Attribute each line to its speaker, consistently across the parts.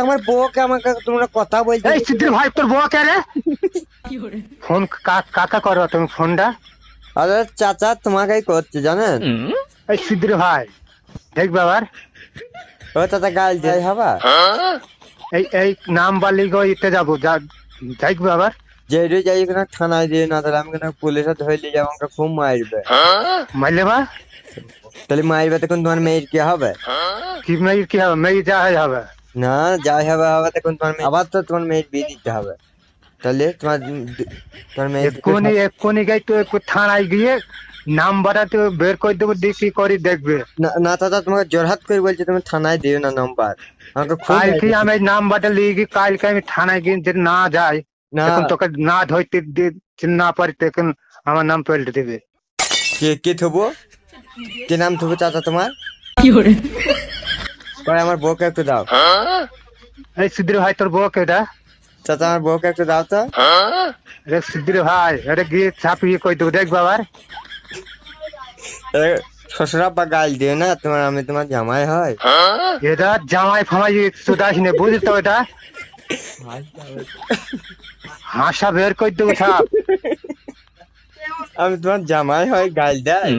Speaker 1: আমার বউকে আমাকে তোমরা কথা বলতে।
Speaker 2: এই সিদ্দিক ভাই তোর বউ কে রে? ফোন কাকা করো তুমি ফোনটা।
Speaker 1: আরে চাচা তোমাকেই করছে জানেন।
Speaker 2: এই সিদ্দিক ভাই দেখ বাবার
Speaker 1: ও চাচা গাল দিয়ে হবা
Speaker 2: এই নাম্বার লিখো ইতে যাবো যাইক বাবার
Speaker 1: যে যাই কিনা থানায় দিয়ে না তাহলে আমি কিনা পুলিশে ধরে নিয়ে যাবো আমাকে খুব মারবে।
Speaker 2: মারলে বা
Speaker 1: তাহলে মারবে তখন তোমার মেয়ের কি হবে?
Speaker 2: কি মেয়ের কি হবে? মেয়ে যা হবে
Speaker 1: না যাই হবে হবে তখন তোমার আবার তো তোমার মেয়ের বিয়ে দিতে হবে। তাহলে তোমার মেয়ে
Speaker 2: এক্ষুনি গাই তো থানায় গিয়ে নাম্বারটা তো বের করে দেবো কি করে দেখবে।
Speaker 1: না দাদা তোমাকে জোরহাত করে বলছে তুমি থানায় দিও না নাম্বার। আমাকে
Speaker 2: কালকে আমি নাম্বারটা লিখি কালকে আমি থানায় গিয়ে যদি না যাই এখন তোকে না ধরতে না পারি তখন আমার নাম পাল্টে দেবে।
Speaker 1: কে থবো? কি নাম থবো চাচা তোমার? আমার বউকে একটু দাও।
Speaker 2: এই সিদ্দিক ভাই তোর বউ কেটা?
Speaker 1: চাচা আমার বউকে একটু দাও তো।
Speaker 2: সিদ্দিক ভাই এটা গিয়ে ছাপিয়ে কই দেবো দেখ বাবার।
Speaker 1: শ্বশুরা বা গাল দিও না তোমার, আমি তোমার জামাই হয়।
Speaker 2: এটা জামাই ফামাই সুদাস নে বুঝলি তো? এটা হাসা বের করে দেবো ছাপ।
Speaker 1: আমি তোমার জামাই হয় গাল দেয়?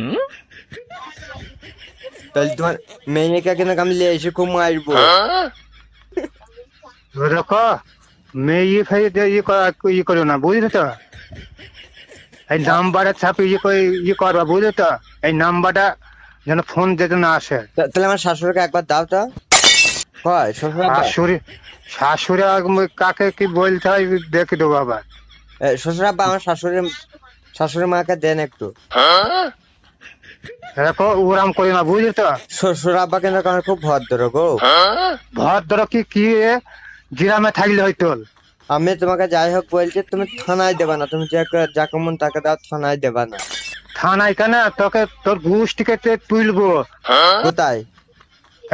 Speaker 1: তাহলে তোমার মেয়েকে কেন আমি লিয়ে এসে খুব মারবো।
Speaker 2: দেখো মেয়ে ফেয়ে ই করো না বুঝলি তো? এই নাম্বারটা ছাপে ই করবা বুঝলি তো? এই নাম্বারটা যেন ফোন যেতে না আসে।
Speaker 1: তাহলে আমার শাশুড়িকে একবার দাও তো।
Speaker 2: শাশুড়ি কাকে কি বলতে হয় দেখে দেবো আবার।
Speaker 1: শ্বশুর আব্বা আমার শাশুড়ি মাকে দেন একটু।
Speaker 2: দেখো ওরাম করি না বুঝলি তো?
Speaker 1: শ্বশুর আব্বা কিন্তু আমার খুব ভদ্র গো।
Speaker 2: ভদ্র কি গ্রামে থাকলে হয়তো।
Speaker 1: আমি তোমাকে যাই হোক বলছি তুমি থানায় দেবা না, তুমি যাকে মন তাকে দাও, থানায় দেবা না।
Speaker 2: থানায় কেন? তোকে তোর গোষ্ঠীকে তুলবো।
Speaker 1: কোথায়?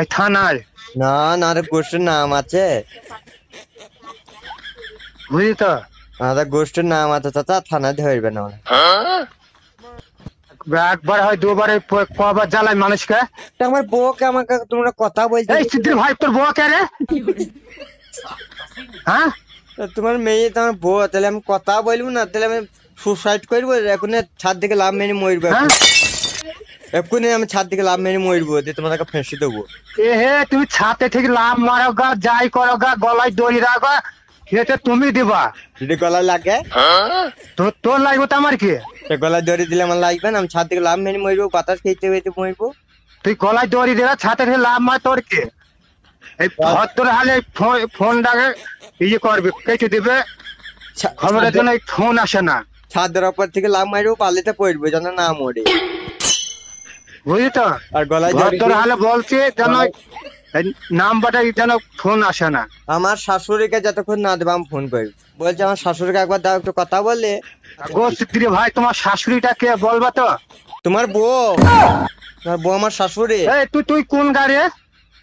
Speaker 2: এই থানায়।
Speaker 1: না না রে গোষ্ঠীর নাম আছে
Speaker 2: বুঝলি তো?
Speaker 1: আমাদের গোষ্ঠীর নাম আছে চাচা, থানায় ধরবে না।
Speaker 2: একবার হয় দুবার কবার জ্বালাই মানুষকে।
Speaker 1: আমার বউকে আমাকে তোমরা কথা বলতে।
Speaker 2: এই সিদ্দিক ভাই তোর বউ কে রে? হ্যাঁ
Speaker 1: তোমার মেয়ে তো আমার বউ, তাহলে আমি কথা বলবো না? তাহলে আমি সুসাইড করবো এখন ছাদ দিকে লাভ মেরে মরবো। এক্ষুনি আমি ছাদ দিকে লাভ মেরে মরবো যে তোমাকে ফেঁসে দেবো।
Speaker 2: এ হে তুমি ছাদে থেকে লাভ মারো গা যাই করো গা গলায় দড়ি রাখো সেটা তুমি দিবা।
Speaker 1: যদি গলায় লাগে
Speaker 2: তোর লাগবে তো আমার কি?
Speaker 1: গলায় দড়ি দিলে আমার লাগবে না? আমি ছাদ দিকে লাভ মেরে মরবো, বাতাস খেতে খেতে মরবো।
Speaker 2: তুই গলায় দড়ি দিলা ছাদে থেকে লাভ মার তোর কি? এই ভদ্র হালে ফোনটাকে ইয়ে করবে কেটে দিবে খবরের জন্য ফোন আসে না।
Speaker 1: ছাদের উপর থেকে লাভ মারবো, পালিতে পড়বো যেন না মরে।
Speaker 2: বুঝলি তো?
Speaker 1: আর গলায়
Speaker 2: ভদ্র হালে বলছে যেন নাম্বারটা যেন ফোন আসে না।
Speaker 1: আমার শাশুড়িকে যতক্ষণ না দেবো আমি ফোন করবো। বলছে আমার শাশুড়িকে একবার দাও একটু কথা বলে।
Speaker 2: গো সিদ্দিক ভাই তোমার শাশুড়িটা কে বলবা তো?
Speaker 1: তোমার বউ আমার শাশুড়ি।
Speaker 2: তুই কোন গাড়ি?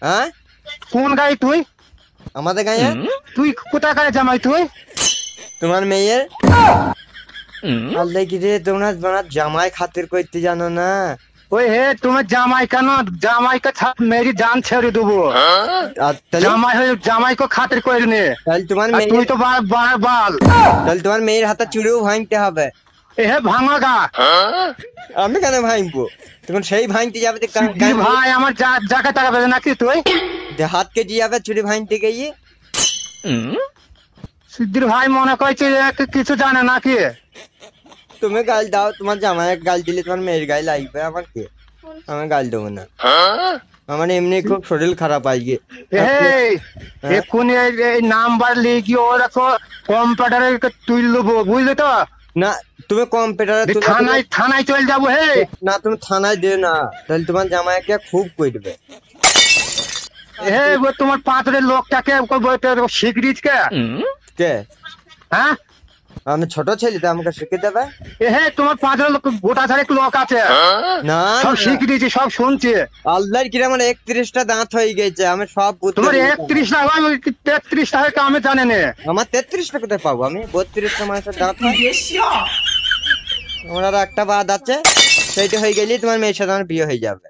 Speaker 1: হ্যাঁ
Speaker 2: কোন গাড়ি তুই?
Speaker 1: আমাদের গায়ে।
Speaker 2: তুই কোথায় গাড়ি জামাই তুই?
Speaker 1: তোমার মেয়ের। দেখি রে তোমরা জামাই খাতির করতে জানো না।
Speaker 2: ওই হে তোমার জামাই কেন? জামাইকে মেরি জান ছেড়ে দেবো। জামাই হয়ে জামাইকে খাতির করে নে।
Speaker 1: তাহলে তোমার
Speaker 2: তুই তো বাল।
Speaker 1: তাহলে তোমার মেয়ের হাতে চুড়িও ভাঙতে হবে।
Speaker 2: এ হে ভাঙা গা।
Speaker 1: আমি কেন ভাঙবো? তখন সেই ভাঙতে যাবে
Speaker 2: ভাই আমার যাকে তাকাবে নাকি তুই?
Speaker 1: হাত কেটে যাবে চুড়ি ভাঙতে গিয়ে।
Speaker 2: সিদ্দিক ভাই মনে করছে কিছু জানে নাকি?
Speaker 1: তুমি গাল দাও, তোমার জামাই গাল দিলে তোমার মেয়ের গায়ে লাগবে, আমার কি? আমি গাল দেবো না, আমার এমনি খুব শরীর খারাপ আজকে।
Speaker 2: এক্ষুনি এই নাম্বার লিখি ও রাখো কম্পিউটারে তুই দেবো বুঝলি তো?
Speaker 1: না তুমি কম্পিউটারে
Speaker 2: থানায় চলে যাবো। হে
Speaker 1: না তুমি থানায় দিও না, তাহলে তোমার জামাইকে খুব কইবে।
Speaker 2: হে তোমার পাঁচরের লোকটাকে শিখরিস কে? হ্যাঁ
Speaker 1: আমি ছোট ছেলে তো আমাকে শিখে দেবে।
Speaker 2: হে তোমার পাঁচরের লোক গোটা ছাড়েক লোক আছে না, সব শিখে দিয়েছি সব শুনছি।
Speaker 1: আল্লাহর কি আমার 31টা দাঁত হয়ে গেছে, আমি সব
Speaker 2: তোমার 31টা 33টা হয় আমি জানি না।
Speaker 1: আমার 33টা কোথায় পাবো? আমি 32টা মানুষের দাঁত হয়, আমার আর একটা বাদ আছে, সেইটা হয়ে গেলেই তোমার মেয়ের সাথে আমার বিয়ে হয়ে যাবে।